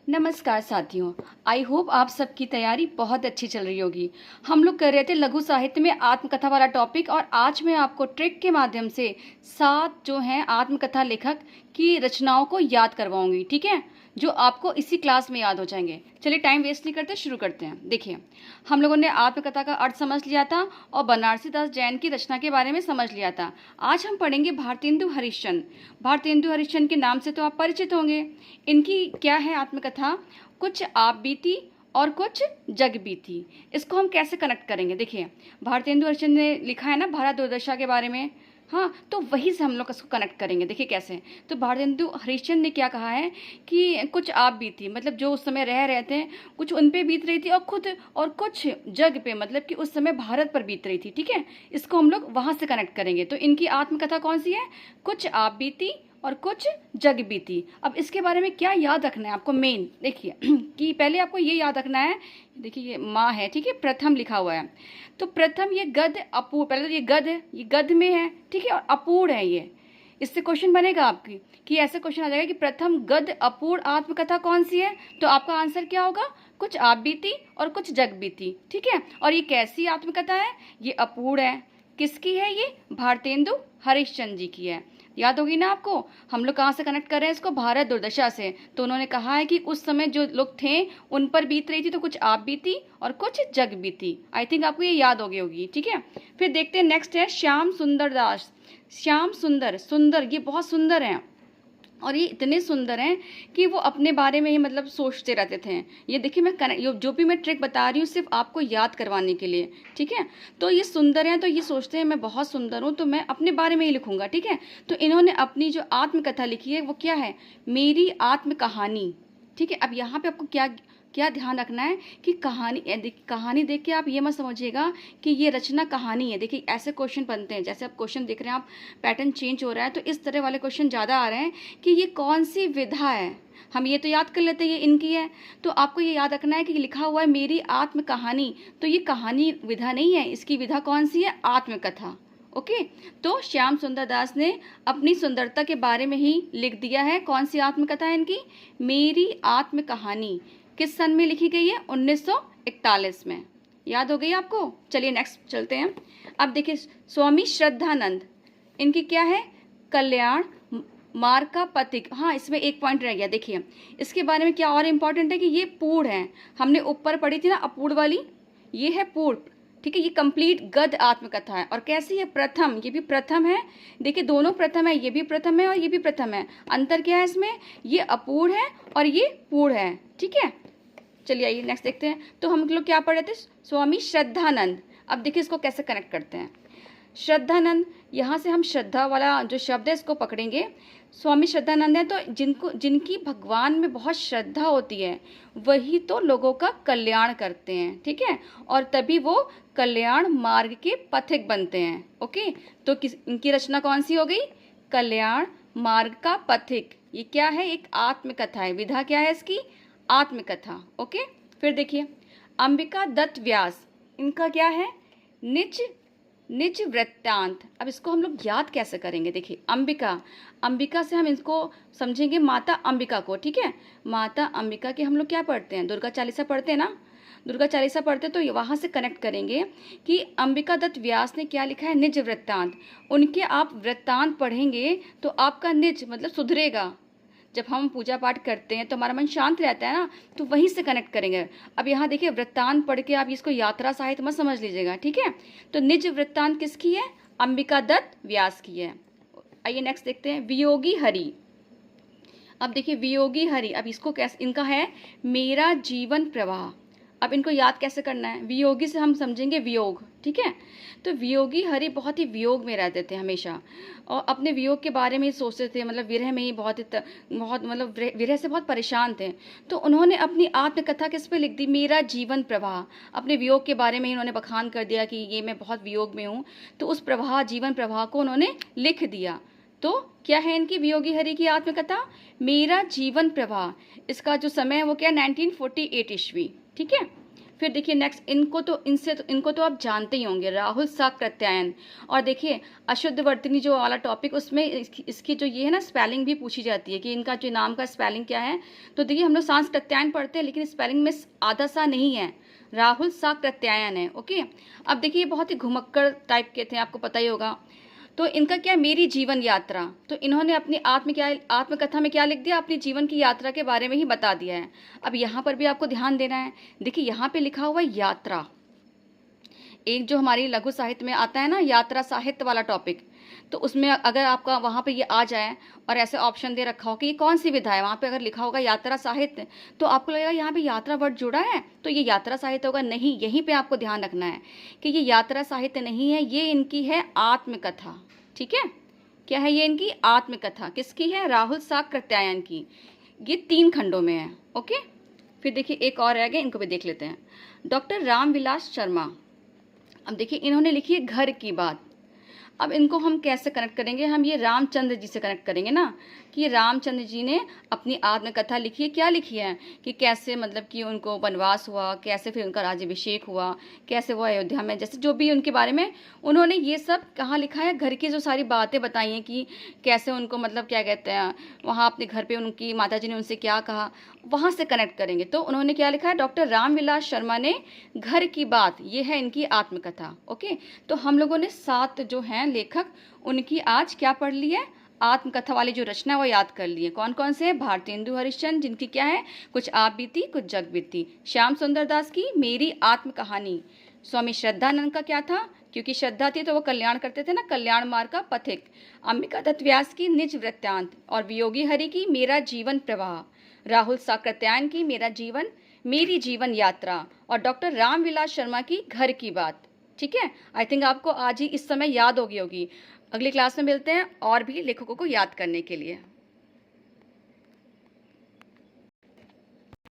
नमस्कार साथियों। I hope आप सबकी तैयारी बहुत अच्छी चल रही होगी। हम लोग कर रहे थे लघु साहित्य में आत्मकथा वाला टॉपिक, और आज मैं आपको ट्रिक के माध्यम से 7 जो हैं आत्मकथा लेखक की रचनाओं को याद करवाऊंगी, ठीक है, जो आपको इसी क्लास में याद हो जाएंगे। चलिए टाइम वेस्ट नहीं करते, शुरू करते हैं। देखिए, हम लोगों ने आत्मकथा का अर्थ समझ लिया था और बनारसी दास जैन की रचना के बारे में समझ लिया था। आज हम पढ़ेंगे भारतेंदु हरिश्चंद्र। भारतेंदु हरिश्चंद्र के नाम से तो आप परिचित होंगे। इनकी क्या है आत्मकथा? कुछ आप बीती और कुछ जग बीती। इसको हम कैसे कनेक्ट करेंगे? देखिए, भारतेंदु हरिश्चंद्र ने लिखा है ना भारत दुर्दशा के बारे में, हाँ, तो वही से हम लोग इसको कनेक्ट करेंगे। देखिए कैसे। तो भारतेंदु हरिश्चंद्र ने क्या कहा है कि कुछ आप बीती, मतलब जो उस समय रह रहे थे, कुछ उन पे बीत रही थी, और कुछ जग पे, मतलब कि उस समय भारत पर बीत रही थी, ठीक है। इसको हम लोग वहां से कनेक्ट करेंगे। तो इनकी आत्मकथा कौन सी है? कुछ आप बीती और कुछ जग बीती। अब इसके बारे में क्या याद रखना है आपको? मेन देखिए कि पहले आपको ये याद रखना है, देखिए ये माँ है, ठीक है, प्रथम लिखा हुआ है। तो प्रथम ये गद अपूर्ण, पहले तो ये गद है, ये गद में है, ठीक है, और अपूर्ण है ये। इससे क्वेश्चन बनेगा आपकी कि ऐसे क्वेश्चन आ जाएगा कि प्रथम गद अपूर्ण आत्मकथा कौन सी है? तो आपका आंसर क्या होगा? कुछ आप बीती और कुछ जग बीती, ठीक है। और ये कैसी आत्मकथा है? ये अपूर्ण है। किसकी है ये? भारतेंदु हरिश्चंद्र जी की है। याद होगी ना आपको। हम लोग कहाँ से कनेक्ट कर रहे हैं इसको? भारत दुर्दशा से। तो उन्होंने कहा है कि उस समय जो लोग थे उन पर बीत रही थी, तो कुछ आप बीती और कुछ जग बीती। आई थिंक आपको ये याद हो गई होगी, ठीक है। फिर देखते हैं, नेक्स्ट है श्याम सुंदर दास। श्याम सुंदर, सुंदर, ये बहुत सुंदर हैं, और ये इतने सुंदर हैं कि वो अपने बारे में ही मतलब सोचते रहते थे। ये देखिए, मैं जो भी मैं ट्रिक बता रही हूँ सिर्फ आपको याद करवाने के लिए, ठीक है। तो ये सुंदर हैं, तो ये सोचते हैं मैं बहुत सुंदर हूँ, तो मैं अपने बारे में ही लिखूंगा, ठीक है। तो इन्होंने अपनी जो आत्मकथा लिखी है वो क्या है? मेरी आत्म कहानी, ठीक है। अब यहाँ पे आपको क्या क्या ध्यान रखना है कि कहानी देख के आप ये मत समझिएगा कि ये रचना कहानी है। देखिए ऐसे क्वेश्चन बनते हैं, जैसे आप क्वेश्चन देख रहे हैं, आप पैटर्न चेंज हो रहा है, तो इस तरह वाले क्वेश्चन ज़्यादा आ रहे हैं कि ये कौन सी विधा है। हम ये तो याद कर लेते हैं ये इनकी है, तो आपको ये याद रखना है कि लिखा हुआ है मेरी आत्म कहानी, तो ये कहानी विधा नहीं है, इसकी विधा कौन सी है? आत्मकथा। ओके। तो श्याम सुंदर दास ने अपनी सुंदरता के बारे में ही लिख दिया है। कौन सी आत्मकथा है इनकी? मेरी आत्म कहानी। किस सन में लिखी गई है? 1941 में। याद हो गई आपको? चलिए नेक्स्ट चलते हैं। अब देखिए, स्वामी श्रद्धानंद, इनकी क्या है? कल्याण मार्ग का पथिक। हाँ, इसमें एक पॉइंट रह गया। देखिए इसके बारे में क्या और इम्पोर्टेंट है कि ये पूर्ण है। हमने ऊपर पढ़ी थी ना अपूर्ण वाली, ये है पूर्ण, ठीक है। ये कंप्लीट गद्य आत्मकथा है। और कैसी है? प्रथम, ये भी प्रथम है। देखिए दोनों प्रथम है, ये भी प्रथम है और ये भी प्रथम है। अंतर क्या है इसमें? ये अपूर्ण है और ये पूर्ण है, ठीक है। चलिए आइए नेक्स्ट देखते हैं। तो हम लोग क्या पढ़ रहे थे? स्वामी श्रद्धानंद। अब देखिए इसको कैसे कनेक्ट करते हैं। श्रद्धानंद, यहाँ से हम श्रद्धा वाला जो शब्द है इसको पकड़ेंगे। स्वामी श्रद्धानंद है, तो जिनकी भगवान में बहुत श्रद्धा होती है वही तो लोगों का कल्याण करते हैं, ठीक है, और तभी वो कल्याण मार्ग के पथिक बनते हैं। ओके। तो इनकी रचना कौन सी हो गई? कल्याण मार्ग का पथिक। ये क्या है? एक आत्मकथा है। विधा क्या है इसकी? आत्मकथा। ओके। फिर देखिए, अंबिका दत्त व्यास, इनका क्या है? निज वृत्तांत। अब इसको हम लोग याद कैसे करेंगे? देखिए अंबिका से हम इसको समझेंगे माता अंबिका को, ठीक है। माता अंबिका के हम लोग क्या पढ़ते हैं? दुर्गा चालीसा पढ़ते हैं ना। दुर्गा चालीसा पढ़ते तो वहाँ से कनेक्ट करेंगे कि अंबिका दत्त व्यास ने क्या लिखा है? निज वृत्तांत। उनके आप वृत्तांत पढ़ेंगे तो आपका निज मतलब सुधरेगा। जब हम पूजा पाठ करते हैं तो हमारा मन शांत रहता है ना, तो वहीं से कनेक्ट करेंगे। अब यहाँ देखिए, वृत्तांत पढ़ के आप इसको यात्रा साहित्य मत समझ लीजिएगा, ठीक है। तो निज वृत्तांत किसकी है? अंबिका दत्त व्यास की है। आइए नेक्स्ट देखते हैं, वियोगी हरि। अब देखिए वियोगी हरि, अब इसको कैसे, इनका है मेरा जीवन प्रवाह। अब इनको याद कैसे करना है? वियोगी से हम समझेंगे वियोग, ठीक है। तो वियोगी हरि बहुत ही वियोग में रहते थे हमेशा, और अपने वियोग के बारे में ही सोचते थे, मतलब विरह में ही बहुत मतलब विरह से बहुत परेशान थे। तो उन्होंने अपनी आत्मकथा किस पे लिख दी? मेरा जीवन प्रवाह। अपने वियोग के बारे में ही उन्होंने बखान कर दिया कि ये मैं बहुत वियोग में हूँ, तो उस प्रवाह, जीवन प्रवाह को उन्होंने लिख दिया। तो क्या है इनकी वियोगी हरि की आत्मकथा? मेरा जीवन प्रवाह। इसका जो समय है वो क्या? 1948 ईस्वी, ठीक है। फिर देखिए नेक्स्ट, इनको तो आप जानते ही होंगे, राहुल साकृत्यायन। और देखिए अशुद्धवर्तनी जो वाला टॉपिक, उसमें इसकी जो ये है ना स्पेलिंग भी पूछी जाती है कि इनका जो नाम का स्पेलिंग क्या है। तो देखिए हम लोग सांस्कृत्यायन पढ़ते हैं, लेकिन स्पेलिंग में आधा सा नहीं है, राहुल साकृत्यायन है। ओके, अब देखिए बहुत ही घुमक्कड़ टाइप के थे, आपको पता ही होगा। तो इनका क्या है, मेरी जीवन यात्रा। तो इन्होंने अपनी आत्मकथा में क्या लिख दिया, अपनी जीवन की यात्रा के बारे में ही बता दिया है। अब यहाँ पर भी आपको ध्यान देना है। देखिए यहाँ पे लिखा हुआ है यात्रा, एक जो हमारी लघु साहित्य में आता है ना यात्रा साहित्य वाला टॉपिक, तो उसमें अगर आपका वहाँ पे ये आ जाए और ऐसे ऑप्शन दे रखा हो कि ये कौन सी विधा है, वहाँ पे अगर लिखा होगा यात्रा साहित्य, तो आपको लगेगा यहाँ पे यात्रा वर्ड जुड़ा है तो ये यात्रा साहित्य होगा। नहीं, यहीं पे आपको ध्यान रखना है कि ये यात्रा साहित्य नहीं है, ये इनकी है आत्मकथा। ठीक है, क्या है ये इनकी आत्मकथा, किसकी है, राहुल साकृत्यायन की। ये 3 खंडों में है। ओके, फिर देखिए एक और रह गए, इनको भी देख लेते हैं। डॉक्टर रामविलास शर्मा, अब देखिए इन्होंने लिखी है घर की बात। अब इनको हम कैसे कनेक्ट करेंगे, हम ये रामचंद्र जी से कनेक्ट करेंगे ना, कि रामचंद्र जी ने अपनी आत्मकथा लिखी है। क्या लिखी है कि कैसे मतलब कि उनको वनवास हुआ, कैसे फिर उनका राज्याभिषेक हुआ, कैसे वो अयोध्या में, जैसे जो भी उनके बारे में उन्होंने ये सब कहाँ लिखा है, घर की जो सारी बातें बताई हैं कि कैसे उनको मतलब क्या कहते हैं, वहाँ अपने घर पे उनकी माता जी ने उनसे क्या कहा, वहाँ से कनेक्ट करेंगे। तो उन्होंने क्या लिखा है, डॉक्टर रामविलास शर्मा ने घर की बात, ये है इनकी आत्मकथा। ओके, तो हम लोगों ने 7 जो हैं लेखक, उनकी आज क्या पढ़ ली है, आत्मकथा वाली जो रचना वो याद कर लिए। कौन कौन से हैं, भारतेंदु हरिश्चंद्र जिनकी क्या है, कुछ आप बीती कुछ जग बीती। श्याम सुंदर दास की मेरी आत्म कहानी। स्वामी श्रद्धानंद का क्या था, क्योंकि श्रद्धा थी तो वो कल्याण करते थे ना, कल्याण मार्ग का पथिक। अंबिका दत्त व्यास की निज वृत्तांत, और वियोगी हरि की मेरा जीवन प्रवाह। राहुल साकृत्यायन की मेरी जीवन यात्रा, और डॉक्टर रामविलास शर्मा की घर की बात। ठीक है, आई थिंक आपको आज ही इस समय याद होगी। अगली क्लास में मिलते हैं और भी लेखकों को याद करने के लिए।